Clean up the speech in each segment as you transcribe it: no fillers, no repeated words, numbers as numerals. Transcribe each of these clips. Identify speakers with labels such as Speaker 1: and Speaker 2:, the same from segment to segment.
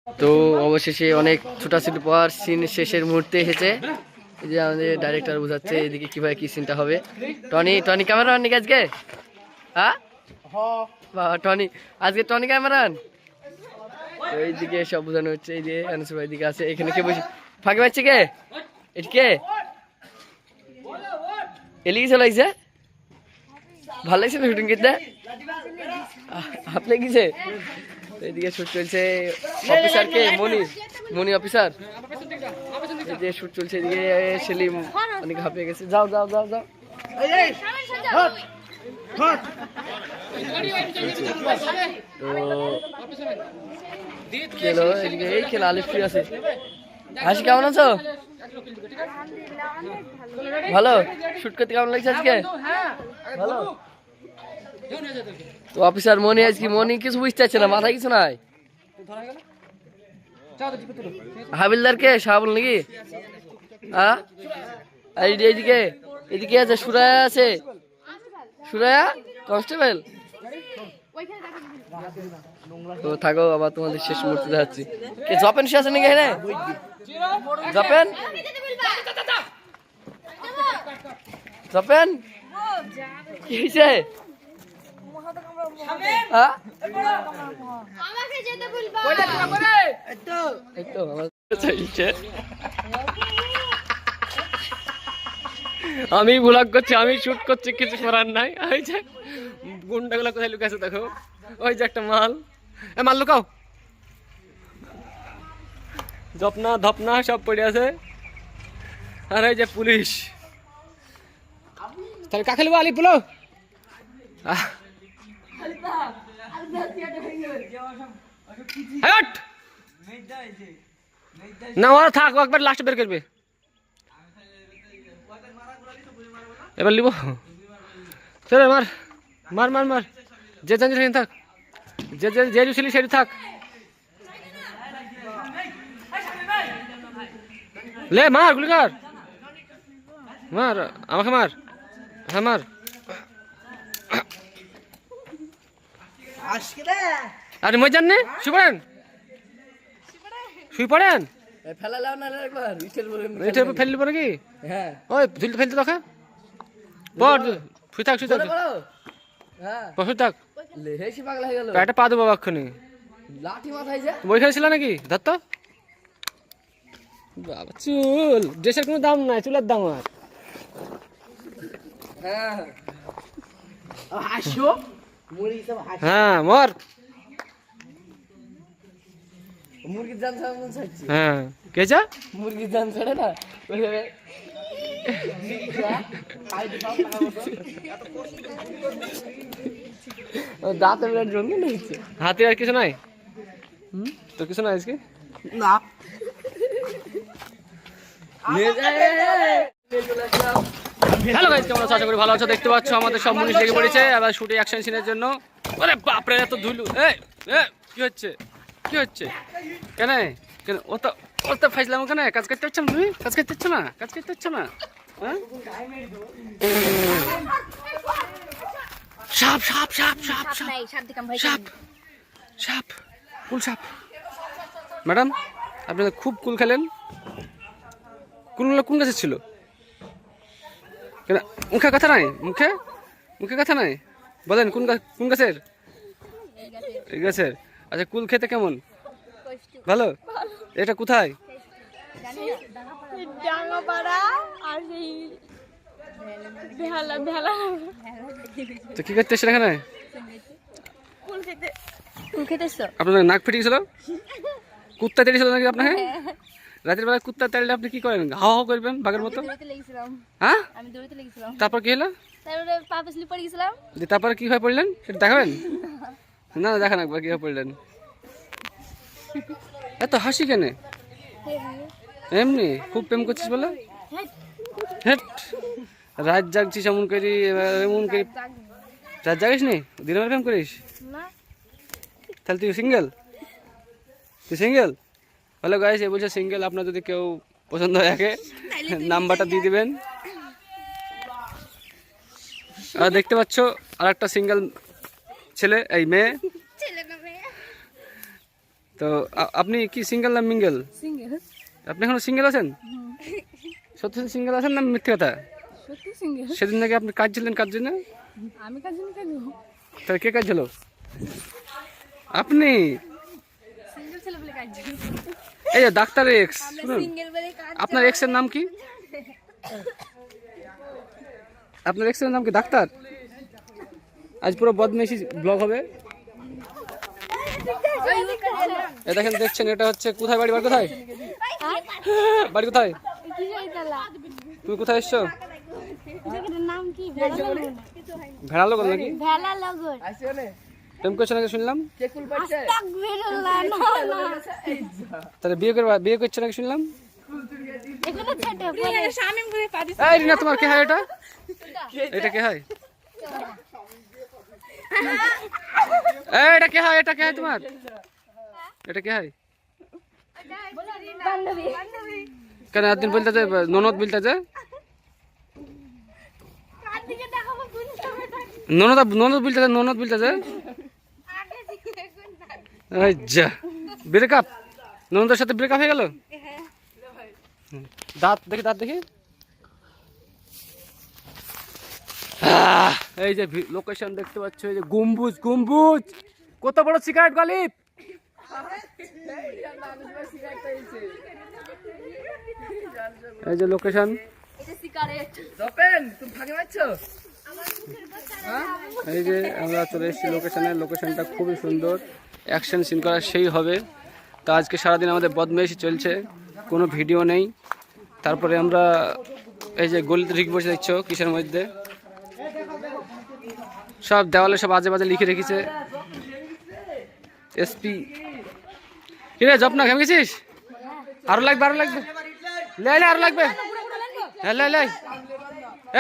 Speaker 1: তো অবশেষে অনেক ছোটাছুটি পর সিন শেষের মুহূর্তে এসেছে। এই যে আমাদের ডাইরেক্টর বোঝাচ্ছে এদিকে কিভাবে কি সিনটা হবে। টনি টনি ক্যামেরাম্যান নাকি আজকে? হ্যাঁ বাবা টনি আজকে টনি ক্যামেরাম্যান। তো এইদিকে সব বোঝানো হচ্ছে। এই যে আনিসুর ভাই দিকে আছে, এখানে কে বসে ফাঁকি পাচ্ছে কে? এটা কে? এলিগে চলে আইছে, ভালো লাগছে না শুটিং করতে? আপনি গেছে এইদিকে শুট চলছে। অফিসার কে? মনি, মনি অফিসার। এই যে শুট চলছে, এদিকে সেলিম অনেক হাঁপিয়ে গেছে। যাও যাও যাও যাও। তো খেলো এদিকে, এই খেলা আলিফ ফ্রি আছে। হাসি কেমন আছো? ভালো। শুট করতে কেমন লাগছে আজকে? ভালো। তো অফিসার মনি আজকে মনি কিছু বুঝতে পারছে না, মাথায় কিছু নাই। হাবিলদার কে? শাহাবুল নাকি? হ্যাঁ এইদিকে এদিকে আছে সুরায়া আছে। সুরায়া কনস্টেবল। তো থাকো, আবার তোমাদের শেষ মুহূর্তে দেখাচ্ছি। কে জপেন সে আছে নাকি এখানে? জপেন জপেন কি হয়েছে? আমি ব্লগ করছি, আমি শুট করছি, কিছু করার নাই। ওই যে গুন্ডাগুলো কোথায় লুকাছে দেখো, ওই যে একটা মাল, এ মাল লুকাও। জপনা ধপনা সব পড়ে আছে। আর এই যে পুলিশ। তাহলে কাকে লিবো? আলিপ বলো। না ওরা থাক, একবার লাস্টে বের করবে। এবার লিব। চলে মার মার মার মার। যে জানি সেখানে থাক, যে যে যে ছিলি সেটি থাক। লে মার, গুলি কর, মার আমাকে মার। হ্যাঁ মার। আরে মই জান শুই পড়েন, শুই পড়েন। ফেললি পরে কি? ওই ধুলতে ফেলতে তোকে পর। শুই থাক, শুই থাক, শুই থাক। পেটে পা দেবো এক্ষুনি। বই খেয়েছিল নাকি? ধর তো বাবা, চুল ড্রেসের কোনো দাম নাই, চুলের দাম। আর হ্যাঁ মর। মুরগির জান ছাড়ছে। হ্যাঁ কে যা? মুরগির জান ছাড়ে না। দাঁতে বিরাট রঙিন হয়েছে। হাতে আর কিছু নাই? তোর কিছু নাই আজকে? না। হ্যালো গাইস, কেমন আছো? আশা করি ভালো আছো। দেখতে পাচ্ছ আমাদের সব মুনিশ লেগে পড়েছে এবার শুটে অ্যাকশন সিনের জন্য। আরে বাপরে এত ধুলু। কি হচ্ছে? কি হচ্ছে? কেন কেন ও তো ফাইজলাম। কেন কাজ করতে পারছো না? তুমি কাজ করতে পারছো না? কাজ করতে পারছো না? হ্যাঁ সাপ সাপ সাপ সাপ সাপ সাপ কুল সাপ। ম্যাডাম আপনি খুব কুল খেলেন। কুলগুলো কোন গাছের ছিল? কেন মুখে কথা নাই? মুখে মুখে কথা নাই, বলেন কোন কোন গাছের? এই গাছের। আচ্ছা কুল খেতে কেমন? ভালো। এটা কোথায়? তো কি করতে এসেছেন এখানে? আপনার নাক ফেটে গেছিল? কুত্তা তেড়েছিল নাকি আপনাকে? রাতের বেলা কুত্তা তেড়লে আপনি কি করেন? হাওয়া হাওয়া করবেন বাঘের মতো? হ্যাঁ তারপর কি হলো? তারপর কি হয়ে পড়লেন সেটা দেখাবেন? না দেখান একবার কি হয়ে পড়লেন। এত হাসি কেন? এমনি খুব প্রেম করছিস বলে? হেট রাত জাগছিস এমন করি, এমন করি। রাত জাগিস নি, দিনের প্রেম করিস? তাহলে তুই সিঙ্গেল? তুই সিঙ্গেল? হ্যালো গাইস, এ বলছে সিঙ্গেল। আপনার যদি কেউ পছন্দ হয় একে নাম্বারটা দিয়ে দিবেন। আর দেখতে পাচ্ছ আর একটা সিঙ্গেল ছেলে, এই মেয়ে। তো আপনি কি সিঙ্গেল না মিঙ্গেল?
Speaker 2: সিঙ্গেল।
Speaker 1: আপনি এখনো সিঙ্গেল আছেন? সত্যি সিঙ্গেল আছেন না মিথ্যে কথা?
Speaker 2: সত্যি সিঙ্গেল।
Speaker 1: সেদিন নাকি আপনি কাজ ছিলেন, কাজ জন্য?
Speaker 2: আমি কাজ জন্য কেন?
Speaker 1: তাহলে কে কাজ ছিল? আপনি।
Speaker 2: সিঙ্গেল ছেলে বলে কাজ জন্য।
Speaker 1: এই যে ডাক্তার এক্স, শুনুন,
Speaker 2: সিঙ্গেল বলে কাজ।
Speaker 1: আপনার এক্সের নাম কি? আপনার এক্সের নাম কি? ডাক্তার। আজ পুরো বদমেশি ব্লগ হবে। এ দেখেন, দেখছেন, এটা হচ্ছে কোথায় বাড়ি? বাড়ি কোথায়? বাড়ি কোথায়? তুমি কোথায় এসছো?
Speaker 2: নাম কি?
Speaker 1: ভেড়া লোক নাকি?
Speaker 2: ভেলা লগর।
Speaker 1: প্রেম করছো নাকি শুনলাম?
Speaker 2: আস্তাগফিরুল্লাহ, না না।
Speaker 1: তাহলে বিয়ে করছো নাকি শুনলাম?
Speaker 2: এগুলো ছোট পরে শামিম করে পারিস।
Speaker 1: এই রিনা, তোমার কে হয় এটা? এটা কে হয়? এই এটা কে হয়? এটা কে হয় তোমার? এটা কে হয়?
Speaker 2: বান্ধবী।
Speaker 1: কেন একদিন বলতে যে ননদ বলতে যে?
Speaker 2: কার দিকে দেখাবো কোন সময়?
Speaker 1: ননদ বলতে যে, ননদ বলতে যে?
Speaker 2: আগে দিকে কোন না?
Speaker 1: এই যা, ব্রেকআপ? ননদের সাথে ব্রেকআপ হয়ে গেল? দাঁত দেখি, দাঁত দেখি। এই যে লোকেশন দেখতে পাচ্ছ, এই যে গম্বুজ, গম্বুজ। কত বড় সিগারেট গালিব! এই যে লোকেশন।
Speaker 2: এটা সিগারেট।
Speaker 1: এই যে আমরা চলে এসেছি লোকেশনে। লোকেশনটা খুবই সুন্দর, অ্যাকশন সিন করা সেই হবে। তা আজকে সারাদিন আমাদের বদমেশি চলছে, কোনো ভিডিও নেই। তারপরে আমরা এই যে গলিতে ঢুকে বসে দেখছো কিসের মধ্যে, সব দেওয়ালে সব আজে বাজে লিখে রেখেছে। এসপি কিরে জপনা, কেমন গেছিস? আরো লাগবে, আরো লাগবে, লে লে, আরো লাগবে। হ্যাঁ লে লে,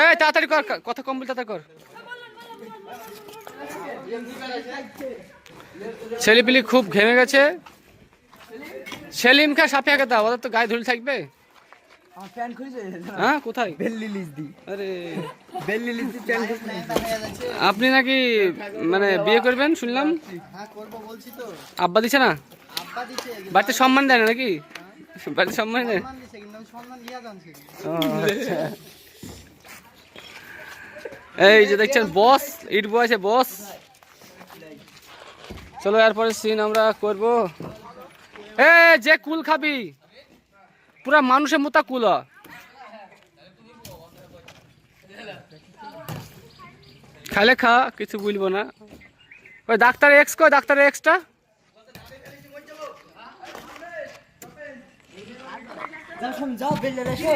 Speaker 1: এই তাড়াতাড়ি কর, কথা কম বল, তাড়াতাড়ি কর। ছেলেপিলি খুব ঘেমে গেছে। সেলিম খা, সাফিয়া কে দাও, ওদের তো গায়ে ধুল থাকবে। হ্যাঁ কোথায়? আরে আপনি নাকি মানে বিয়ে করবেন শুনলাম? আব্বা দিছে না? বাড়িতে সম্মান দেয় না নাকি? বাড়িতে সম্মান দেয়? ও, আচ্ছা। এই যে দেখছেন বস, ইট বয়েছে বস। চলো এরপরে সিন আমরা করব। এ যে কুল খাবি, পুরা মানুষের মতো কুল। খালে খা, কিছু বলবো না। ওই ডাক্তার এক্স কই? ডাক্তার এক্সটা
Speaker 3: যাও বেলে রেখো।